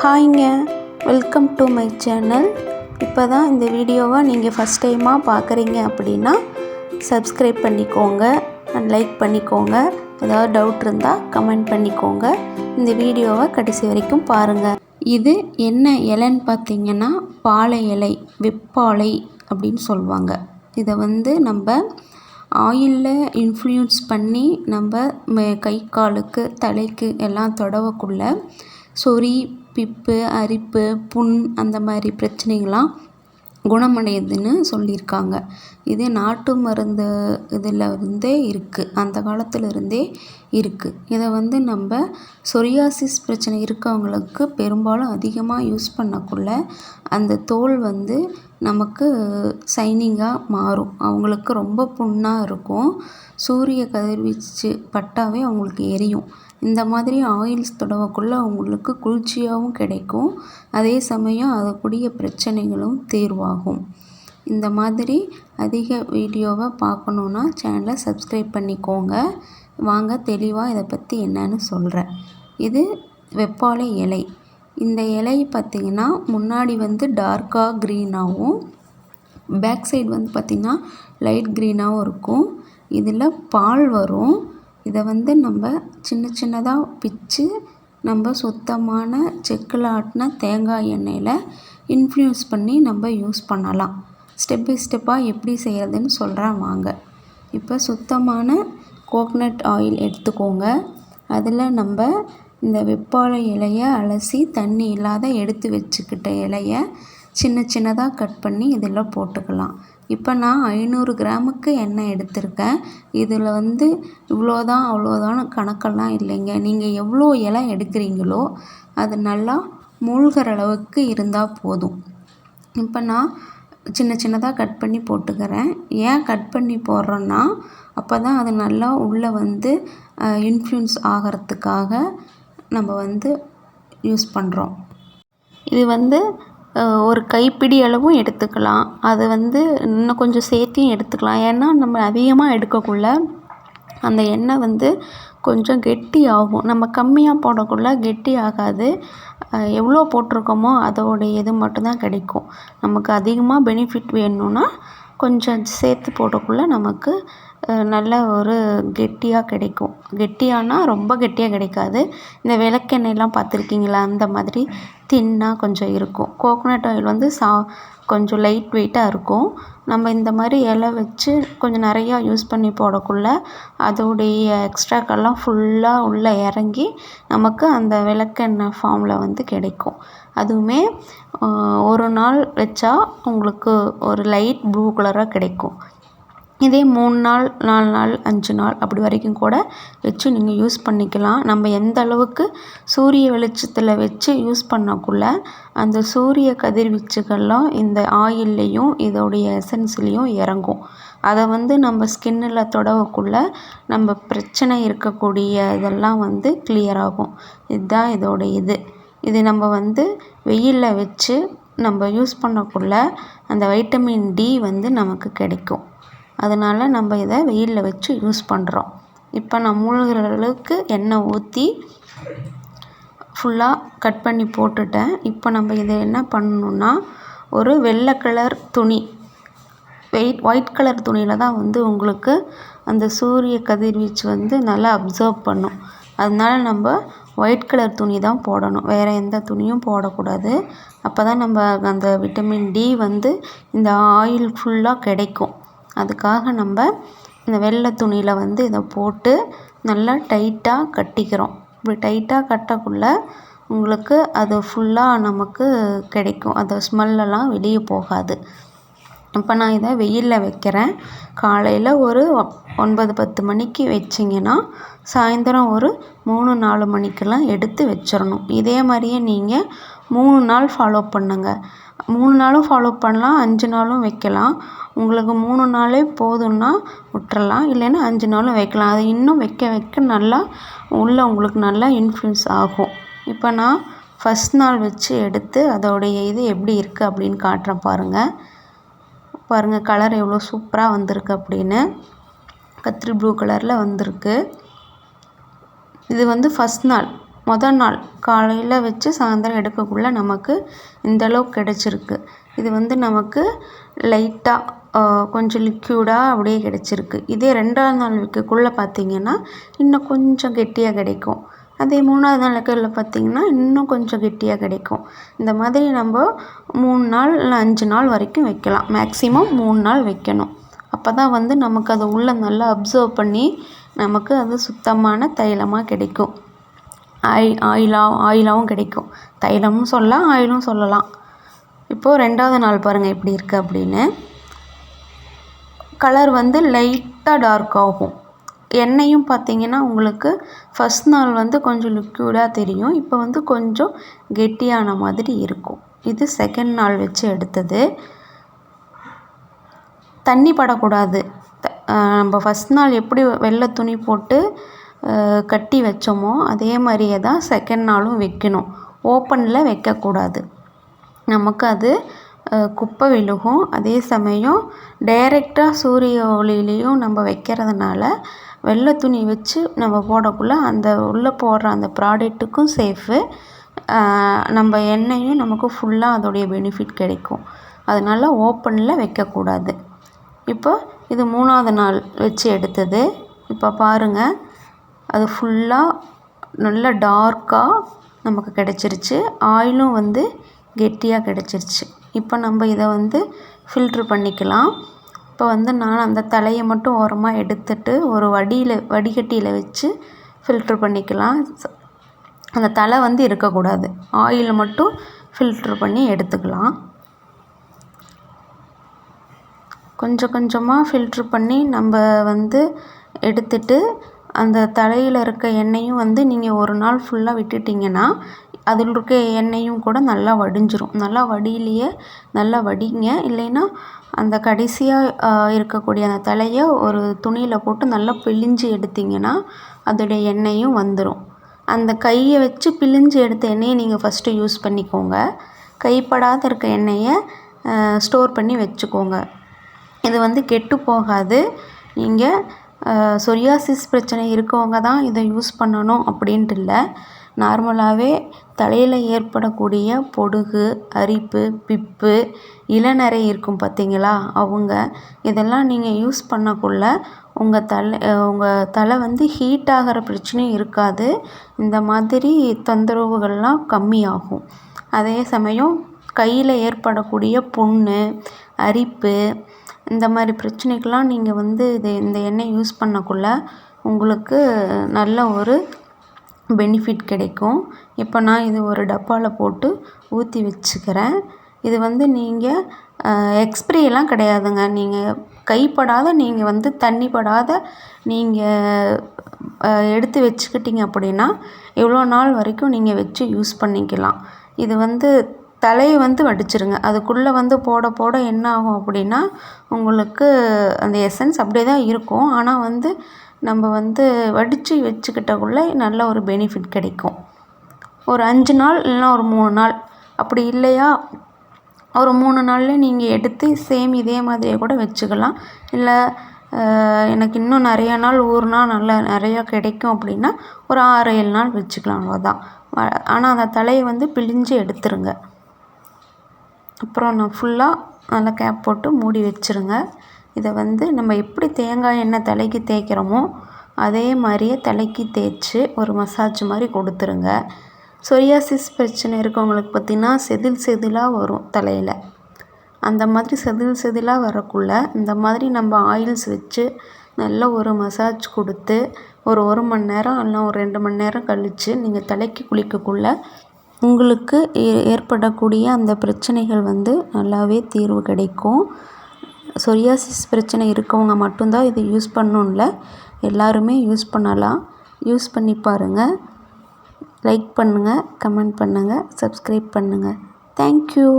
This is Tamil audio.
ஹாய்ங்க, வெல்கம் டு மை சேனல். இப்போ தான் இந்த வீடியோவை நீங்கள் ஃபஸ்ட் டைமாக பார்க்குறீங்க அப்படின்னா சப்ஸ்கிரைப் பண்ணிக்கோங்க அண்ட் லைக் பண்ணிக்கோங்க. ஏதாவது டவுட் இருந்தால் கமெண்ட் பண்ணிக்கோங்க. இந்த வீடியோவை கடைசி வரைக்கும் பாருங்கள். இது என்ன இலைன்னு பார்த்தீங்கன்னா பாலை இலை, வெப்பாலை அப்படின்னு சொல்லுவாங்க. இதை நம்ம ஆயிலில் இன்ஃப்ளூயன்ஸ் பண்ணி நம்ம கை காலுக்கு தலைக்கு எல்லாம் தடவக்குள்ள சொறி, பிப்பு, அரிப்பு, புண் அந்த மாதிரி பிரச்சனைகள்லாம் குணமடையுதுன்னு சொல்லியிருக்காங்க. இது நாட்டு மருந்து இதில் இருந்தே இருக்குது, அந்த காலத்தில் இருந்தே இருக்குது. இதை நம்ம சொரியாசிஸ் பிரச்சனை இருக்கவங்களுக்கு பெரும்பாலும் அதிகமாக யூஸ் பண்ணக்குள்ள அந்த தோல் நமக்கு சைனிங்காக மாறும். அவங்களுக்கு ரொம்ப புண்ணாக இருக்கும். சூரிய கதிர்வீச்சு பட்டாவே அவங்களுக்கு எரியும். இந்த மாதிரி ஆயில்ஸ் தடவக்குள்ள அவங்களுக்கு குளிர்ச்சியாகவும் கிடைக்கும். அதே சமயம் அதற்குரிய பிரச்சனைகளும் தீர்வாகும். இந்த மாதிரி அதிக வீடியோவை பார்க்கணுன்னா சேனலை சப்ஸ்கிரைப் பண்ணிக்கோங்க. வாங்க தெளிவாக இதை பற்றி என்னன்னு சொல்கிறேன். இது வெப்பாலை இலை. இந்த இலை பார்த்திங்கன்னா முன்னாடி டார்க்காக க்ரீனாகவும், பேக் சைடு பார்த்திங்கன்னா லைட் க்ரீனாகவும் இருக்கும். இதில் பால் வரும். இதை நம்ம சின்ன சின்னதாக பிச்சு நம்ம சுத்தமான செக்கில் ஆட்டின தேங்காய் எண்ணெயில் இன்ஃப்ளூயன்ஸ் பண்ணி நம்ம யூஸ் பண்ணலாம். ஸ்டெப் பை ஸ்டெப்பாக எப்படி செய்கிறதுன்னு சொல்கிறேன் வாங்க. இப்போ சுத்தமான கோகனட் ஆயில் எடுத்துக்கோங்க. அதில் இந்த வெப்பாலை இலையை அலசி தண்ணி இல்லாத எடுத்து வச்சுக்கிட்ட இலையை சின்ன சின்னதாக கட் பண்ணி இதில் போட்டுக்கலாம். இப்போ நான் 500 கிராமுக்கு எண்ணெய் எடுத்திருக்கேன். இதில் இவ்வளோதான் அவ்வளோதான் கணக்கெல்லாம் இல்லைங்க. நீங்கள் எவ்வளோ இலை எடுக்கிறீங்களோ அது நல்லா மூழ்கிற அளவுக்கு இருந்தால் போதும். இப்போ நான் சின்ன சின்னதாக கட் பண்ணி போட்டுக்கிறேன். ஏன் கட் பண்ணி போடுறோன்னா அப்போ தான் அது நல்லா உள்ளே இன்ஃப்ளூயன்ஸ் ஆகிறதுக்காக நம்ம யூஸ் பண்ணுறோம். இது ஒரு கைப்பிடி அளவும் எடுத்துக்கலாம். அது இன்னும் கொஞ்சம் சேர்த்தியும் எடுத்துக்கலாம். ஏன்னா நம்ம அதிகமாக எடுக்கக்குள்ள அந்த எண்ணெய் கொஞ்சம் கெட்டி ஆகும். நம்ம கம்மியாக போடக்குள்ள கெட்டி ஆகாது. எவ்வளோ போட்டிருக்கோமோ அதோடைய இது மட்டும்தான் கிடைக்கும். நமக்கு அதிகமாக பெனிஃபிட் வேணும்னா கொஞ்சம் சேர்த்து போடக்குள்ள நமக்கு நல்ல ஒரு கெட்டியாக கிடைக்கும். கெட்டியானால் ரொம்ப கெட்டியாக கிடைக்காது. இந்த விளக்கெண்ணெயெல்லாம் பார்த்துருக்கீங்களா, அந்த மாதிரி தின்னாக கொஞ்சம் இருக்கும். கோகனட் ஆயில் கொஞ்சம் லைட் வெயிட்டாக இருக்கும். நம்ம இந்த மாதிரி இலை வச்சு கொஞ்சம் நிறையா யூஸ் பண்ணி போடக்குள்ள அதோடைய எக்ஸ்ட்ராக்கெல்லாம் ஃபுல்லாக உள்ளே இறங்கி நமக்கு அந்த விளக்கெண்ணெய் ஃபார்மில் கிடைக்கும். அதுவுமே ஒரு நாள் வச்சா உங்களுக்கு ஒரு லைட் ப்ளூ கலராக கிடைக்கும். இதே 3 நாள் 4 நாள் 5 நாள் அப்படி வரைக்கும் கூட வச்சு நீங்கள் யூஸ் பண்ணிக்கலாம். நம்ம எந்த அளவுக்கு சூரிய வெளிச்சத்தில் வச்சு யூஸ் பண்ணக்குள்ள அந்த சூரிய கதிர்வீச்சுகள்லாம் இந்த ஆயில்லையும் இதோடைய எசன்ஸ்லேயும் இறங்கும். அதை நம்ம ஸ்கின்னில் தொடவக்குள்ள நம்ம பிரச்சனை இருக்கக்கூடிய இதெல்லாம் கிளியர் ஆகும். இதுதான் இதோட இது நம்ம வெயிலில் வச்சு நம்ம யூஸ் பண்ணக்குள்ள அந்த வைட்டமின் டி நமக்கு கிடைக்கும். அதனால் நம்ம இதை வெயிலில் வச்சு யூஸ் பண்ணுறோம். இப்போ நான் மூழ்கிற அளவுக்கு எண்ணெய் ஊற்றி ஃபுல்லாக கட் பண்ணி போட்டுட்டேன். இப்போ நம்ம இதை என்ன பண்ணணுன்னா ஒரு வெள்ளை கலர் துணி, ஒயிட் கலர் துணியில் தான் உங்களுக்கு அந்த சூரிய கதிர்வீச்சு நல்லா அப்சர்வ் பண்ணும். அதனால நம்ம ஒயிட் கலர் துணி தான் போடணும். வேறு எந்த துணியும் போடக்கூடாது. அப்போ தான் நம்ம அந்த விட்டமின் டி இந்த ஆயில் ஃபுல்லாக கிடைக்கும். அதுக்காக நம்ம இந்த வெள்ளை துணியில் இதை போட்டு நல்லா டைட்டாக கட்டிக்கிறோம். இப்படி டைட்டாக கட்டக்குள்ள உங்களுக்கு அது ஃபுல்லாக நமக்கு கிடைக்கும். அந்த ஸ்மெல்லெல்லாம் வெளியே போகாது. இப்போ நான் இதை வெயிலில் வைக்கிறேன். காலையில் ஒரு 9-10 மணிக்கு வச்சிங்கன்னா சாயந்தரம் ஒரு 3-4 மணிக்கெல்லாம் எடுத்து வச்சிடணும். இதே மாதிரியே நீங்கள் 3 நாள் ஃபாலோ பண்ணுங்கள். 3 நாளும் ஃபாலோ பண்ணலாம், 5 நாளும் வைக்கலாம். உங்களுக்கு 3 நாளே போதும்னா விட்டுறலாம், இல்லைன்னா 5 நாளும் வைக்கலாம். அதை இன்னும் வைக்க நல்லா உள்ளே உங்களுக்கு நல்லா இன்ஃப்ளூயன்ஸ் ஆகும். இப்போ நான் ஃபஸ்ட் நாள் வச்சு எடுத்து அதோடைய இது எப்படி இருக்குது அப்படின்னு காட்டுறேன் பாருங்கள். கலர் எவ்வளோ சூப்பராக வந்திருக்கு அப்படின்னு. கத்திரி ப்ளூ கலரில் வந்திருக்கு. இது ஃபஸ்ட் நாள். மொதல் நாள் காலையில் வச்சு சாயந்தரம் எடுக்கக்குள்ளே நமக்கு இந்தளவுக்கு கிடச்சிருக்கு. இது வந்து நமக்கு லைட்டாக கொஞ்சம் லிக்யூடாக அப்படியே கிடச்சிருக்கு. இதே 2ஆவது நாள் வைக்கக்குள்ளே பார்த்திங்கன்னா இன்னும் கொஞ்சம் கெட்டியாக கிடைக்கும். அதே 3ஆவது நாள் வைக்கல பார்த்திங்கன்னா இன்னும் கொஞ்சம் கெட்டியாக கிடைக்கும். இந்த மாதிரி நம்ம 3 நாள் இல்லை 5 நாள் வரைக்கும் வைக்கலாம். மேக்ஸிமம் 3 நாள் வைக்கணும். அப்போ தான் வந்து நமக்கு அது உள்ளே நல்லா அப்சர்வ் பண்ணி நமக்கு அது சுத்தமான தைலமாக கிடைக்கும். ஆயிலாகவும் கிடைக்கும். தைலமும் சொல்லலாம், ஆயிலும் சொல்லலாம். இப்போது 2ஆவது நாள் பாருங்கள் எப்படி இருக்குது அப்படின்னு. கலர் வந்து லைட்டாக டார்க் ஆகும். எண்ணெயும் பார்த்திங்கன்னா உங்களுக்கு ஃபஸ்ட் நாள் வந்து கொஞ்சம் லிக்யூடாக தெரியும். இப்போ வந்து கொஞ்சம் கெட்டியான மாதிரி இருக்கும். இது செகண்ட் நாள் வச்சு எடுத்தது. தண்ணி படக்கூடாது. நம்ம ஃபஸ்ட் நாள் எப்படி வெள்ளை துணி போட்டு கட்டி வச்சோமோ அதே மாதிரியே தான் செகண்ட் நாளும் வைக்கணும். ஓப்பனில் வைக்கக்கூடாது. நமக்கு அது குப்பை விழுகும். அதே சமயம் டைரெக்டாக சூரிய ஒளியிலையும் நம்ம வைக்கிறதுனால வெள்ளை துணி வச்சு நம்ம போடக்குள்ளே அந்த உள்ளே போடுற அந்த ப்ராடக்ட்டுக்கும் சேஃபு. நம்ம எண்ணெயும் நமக்கு ஃபுல்லாக அதோடைய பெனிஃபிட் கிடைக்கும். அதனால் ஓப்பனில் வைக்கக்கூடாது. இப்போ இது 3ஆவது நாள் வச்சு எடுத்தது. இப்போ பாருங்கள், அது ஃபுல்லாக நல்லா டார்க்காக நமக்கு கிடச்சிருச்சு. ஆயிலும் வந்து கெட்டியாக கிடச்சிருச்சு. இப்போ நம்ம இதை வந்து ஃபில்ட்ரு பண்ணிக்கலாம். இப்போ வந்து நான் அந்த தலையை மட்டும் ஓரமாக எடுத்துட்டு ஒரு வடிகட்டியில் வச்சு ஃபில்ட்ரு பண்ணிக்கலாம். அந்த தலை வந்து இருக்கக்கூடாது. ஆயில் மட்டும் ஃபில்ட்ரு பண்ணி எடுத்துக்கலாம். கொஞ்சம் கொஞ்சமாக ஃபில்ட்ரு பண்ணி நம்ம வந்து எடுத்துட்டு அந்த தலையில் இருக்க எண்ணெயும் வந்து நீங்கள் ஒரு நாள் ஃபுல்லாக விட்டுட்டிங்கன்னா அதில் இருக்க எண்ணெயும் கூட நல்லா வடிஞ்சிரும். நல்லா வடியிலேயே நல்லா வடிங்க. இல்லைன்னா அந்த கடைசியாக இருக்கக்கூடிய அந்த தலையை ஒரு துணியில் போட்டு நல்லா பிழிஞ்சு எடுத்திங்கன்னா அதோடைய எண்ணெயும் வந்துடும். அந்த கையை வச்சு பிழிஞ்சு எடுத்த எண்ணெயை நீங்கள் ஃபஸ்ட்டு யூஸ் பண்ணிக்கோங்க. கைப்படாத இருக்க எண்ணெயை ஸ்டோர் பண்ணி வச்சுக்கோங்க. இது வந்து கெட்டு போகாது. நீங்கள் சொரியாசிஸ் பிரச்சனை இருக்கவங்க தான் இதை யூஸ் பண்ணணும் அப்படின்ட்டு இல்லை. நார்மலாகவே தலையில் ஏற்படக்கூடிய பொடுகு, அரிப்பு, பிப்பு, இளநரை இருக்கும் பார்த்திங்களா, அவங்க இதெல்லாம் நீங்கள் யூஸ் பண்ணக்குள்ள உங்கள் தலை வந்து ஹீட் ஆகிற பிரச்சனையும் இருக்காது. இந்த மாதிரி தொந்தரவுகள்லாம் கம்மியாகும். அதே சமயம் கையில் ஏற்படக்கூடிய புண்ணு, அரிப்பு, இந்த மாதிரி பிரச்சனைக்கெலாம் நீங்கள் வந்து இந்த எண்ணெய் யூஸ் பண்ணக்குள்ள உங்களுக்கு நல்ல ஒரு பெனிஃபிட் கிடைக்கும். இப்போ நான் இது ஒரு டப்பாவில் போட்டு ஊற்றி வச்சுக்கிறேன். இது வந்து நீங்கள் எக்ஸ்பிரியெல்லாம் கிடையாதுங்க. நீங்கள் கைப்படாத, நீங்கள் வந்து தண்ணி படாத நீங்கள் எடுத்து வச்சுக்கிட்டிங்க அப்படின்னா எவ்வளோ நாள் வரைக்கும் நீங்கள் வச்சு யூஸ் பண்ணிக்கலாம். இது வந்து தலையை வந்து வடிச்சிருங்க. அதுக்குள்ளே வந்து போட போட என்ன ஆகும் அப்படின்னா உங்களுக்கு அந்த எசன்ஸ் அப்படியே தான் இருக்கும். ஆனால் வந்து நம்ம வந்து வடித்து வச்சுக்கிட்டக்குள்ளே நல்ல ஒரு பெனிஃபிட் கிடைக்கும். ஒரு 5 நாள் இல்லைனா ஒரு 3 நாள், அப்படி இல்லையா ஒரு 3 நாள்லேயே நீங்கள் எடுத்து சேம் இதே மாதிரியே கூட வச்சுக்கலாம். இல்லை எனக்கு இன்னும் நிறையா நாள் ஊறுனா நல்லா நிறையா கிடைக்கும் அப்படின்னா ஒரு 6-7 நாள் வச்சுக்கலாம். அவ்வளோதான். ஆனால் அந்த தலையை வந்து பிழிஞ்சு எடுத்துருங்க. அப்புறம் நான் ஃபுல்லாக நல்லா கேப் போட்டு மூடி வச்சுருங்க. இதை வந்து நம்ம எப்படி தேங்காய் எண்ணெய் தலைக்கு தேய்க்கிறோமோ அதே மாதிரியே தலைக்கு தேய்ச்சி ஒரு மசாஜ் மாதிரி கொடுத்துருங்க. சொரியாசிஸ் பிரச்சனை இருக்கவங்களுக்கு பார்த்திங்கன்னா செதிலாக வரும் தலையில். அந்த மாதிரி செதிலாக வரக்குள்ள இந்த மாதிரி நம்ம ஆயில்ஸ் வச்சு நல்ல ஒரு மசாஜ் கொடுத்து ஒரு மணி நேரம் இல்லை ஒரு 2 மணி நேரம் கழித்து நீங்கள் தலைக்கு குளிக்கக்குள்ள உங்களுக்கு ஏற்படக்கூடிய அந்த பிரச்சனைகள் வந்து நல்லாவே தீர்வு கிடைக்கும். சொரியாசிஸ் பிரச்சனை இருக்கவங்க மட்டும்தான் இதை யூஸ் பண்ணணும்ல, எல்லாருமே யூஸ் பண்ணலாம். யூஸ் பண்ணி பாருங்கள். லைக் பண்ணுங்கள், கமெண்ட் பண்ணுங்கள், சப்ஸ்கிரைப் பண்ணுங்கள். தேங்க்யூ.